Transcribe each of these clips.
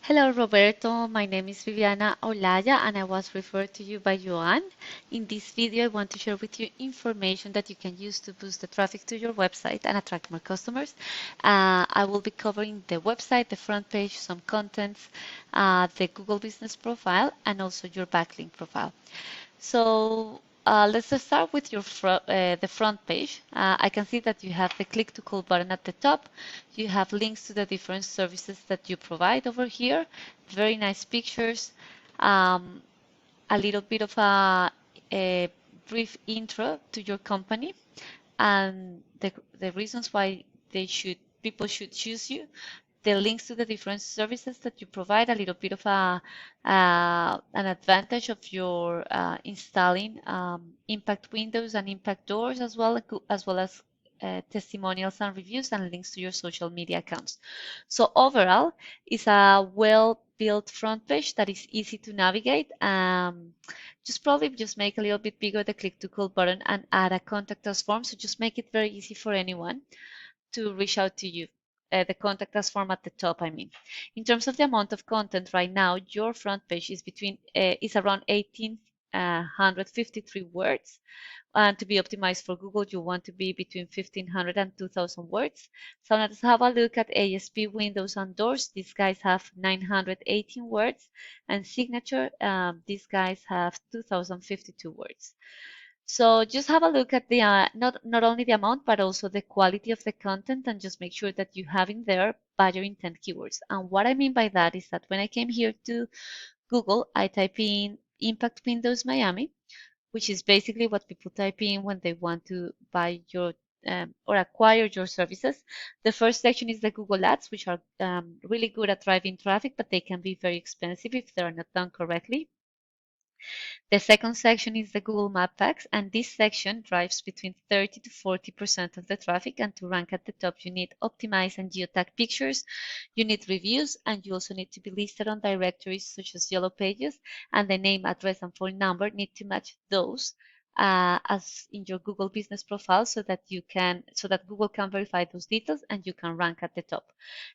Hello, Roberto. My name is Viviana Olaya, and I was referred to you by Joan. In this video, I want to share with you information that you can use to boost the traffic to your website and attract more customers. I will be covering the website, the front page, some contents, the Google Business Profile, and also your backlink profile. So let's just start with the front page. I can see that you have the click to call button at the top. You have links to the different services that you provide over here. Very nice pictures. Um, a little bit of a brief intro to your company and the reasons why people should choose you, the links to the different services that you provide, a little bit of an advantage of your installing impact windows and impact doors as well as testimonials and reviews and links to your social media accounts. So overall, it's a well-built front page that is easy to navigate. Just make a little bit bigger the click to call button and add a contact us form. So just make it very easy for anyone to reach out to you. The contact us form at the top, I mean. In terms of the amount of content right now, your front page is around 1,853 words. And to be optimized for Google, you want to be between 1,500 and 2,000 words. So let's have a look at ASP windows and doors. These guys have 918 words, and signature, these guys have 2,052 words. So just have a look at the not only the amount but also the quality of the content, and just make sure that you have in there buyer intent keywords. And what I mean by that is that when I came here to Google, I type in Impact Windows Miami, which is basically what people type in when they want to buy your or acquire your services. The first section is the Google Ads, which are really good at driving traffic, but they can be very expensive if they are not done correctly. The second section is the Google Map Packs, and this section drives between 30 to 40% of the traffic. And to rank at the top, you need optimized and geotag pictures, you need reviews, and you also need to be listed on directories such as Yellow Pages, and the name, address, and phone number need to match those as in your Google Business Profile, so that Google can verify those details and you can rank at the top.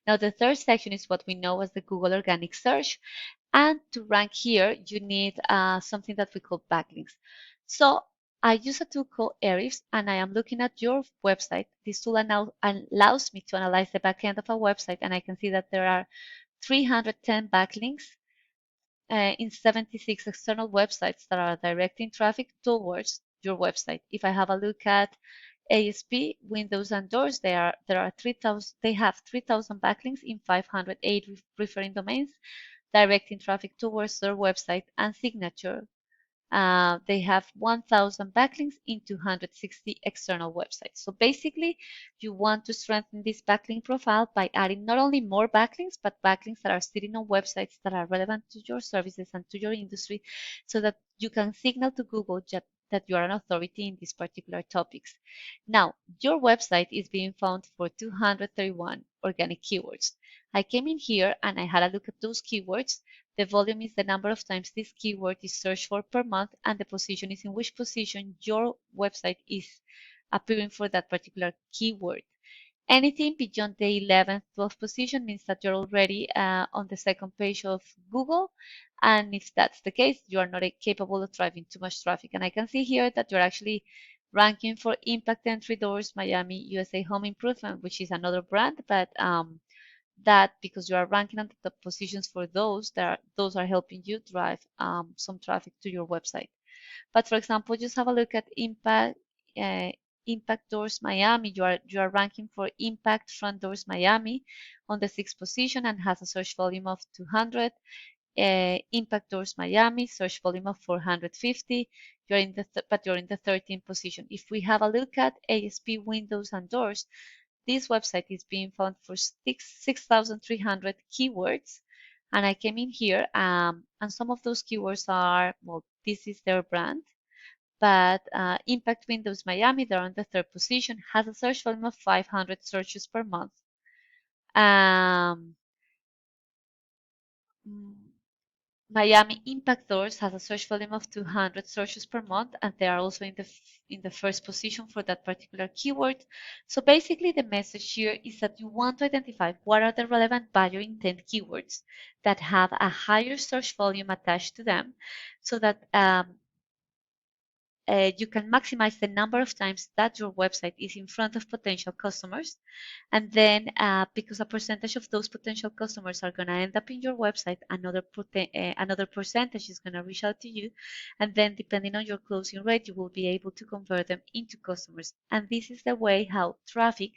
Now, the third section is what we know as the Google Organic Search. And to rank here, you need something that we call backlinks. So I use a tool called Ahrefs, and I am looking at your website. This tool allows me to analyze the backend of a website, and I can see that there are 310 backlinks in 76 external websites that are directing traffic towards your website. If I have a look at ASP, Windows, and Doors, they have 3,000 backlinks in 508 referring domains, directing traffic towards their website. And Signature, they have 1,000 backlinks in 260 external websites. So basically, you want to strengthen this backlink profile by adding not only more backlinks, but backlinks that are sitting on websites that are relevant to your services and to your industry, so that you can signal to Google that you are an authority in these particular topics. Now, your website is being found for 231 organic keywords. I came in here and I had a look at those keywords. The volume is the number of times this keyword is searched for per month, and the position is in which position your website is appearing for that particular keyword. Anything beyond the 11th, 12th position means that you're already on the second page of Google. And if that's the case, you are not capable of driving too much traffic. And I can see here that you're actually ranking for Impact Entry Doors Miami USA Home Improvement, which is another brand, but that because you are ranking at the top positions for those are helping you drive some traffic to your website. But for example, just have a look at Impact Doors Miami. You are ranking for Impact Front Doors Miami on the 6th position and has a search volume of 200. Impact Doors Miami, search volume of 450. You're in the 13th position. If we have a look at ASP Windows and Doors, this website is being found for 6,300 keywords. And I came in here, and some of those keywords are, well, this is their brand. But Impact Windows Miami, they're on the 3rd position, has a search volume of 500 searches per month. Um, Miami Impact Doors has a search volume of 200 searches per month, and they are also in the first position for that particular keyword. So basically, the message here is that you want to identify what are the relevant buyer intent keywords that have a higher search volume attached to them, so that you can maximize the number of times that your website is in front of potential customers. And then because a percentage of those potential customers are going to end up in your website, another percentage is going to reach out to you. And then depending on your closing rate, you will be able to convert them into customers. And this is the way how traffic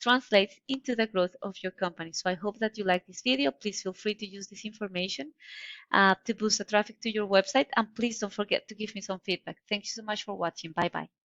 translates into the growth of your company. So I hope that you like this video. Please feel free to use this information to boost the traffic to your website. And please don't forget to give me some feedback. Thank you so much for watching. Bye bye.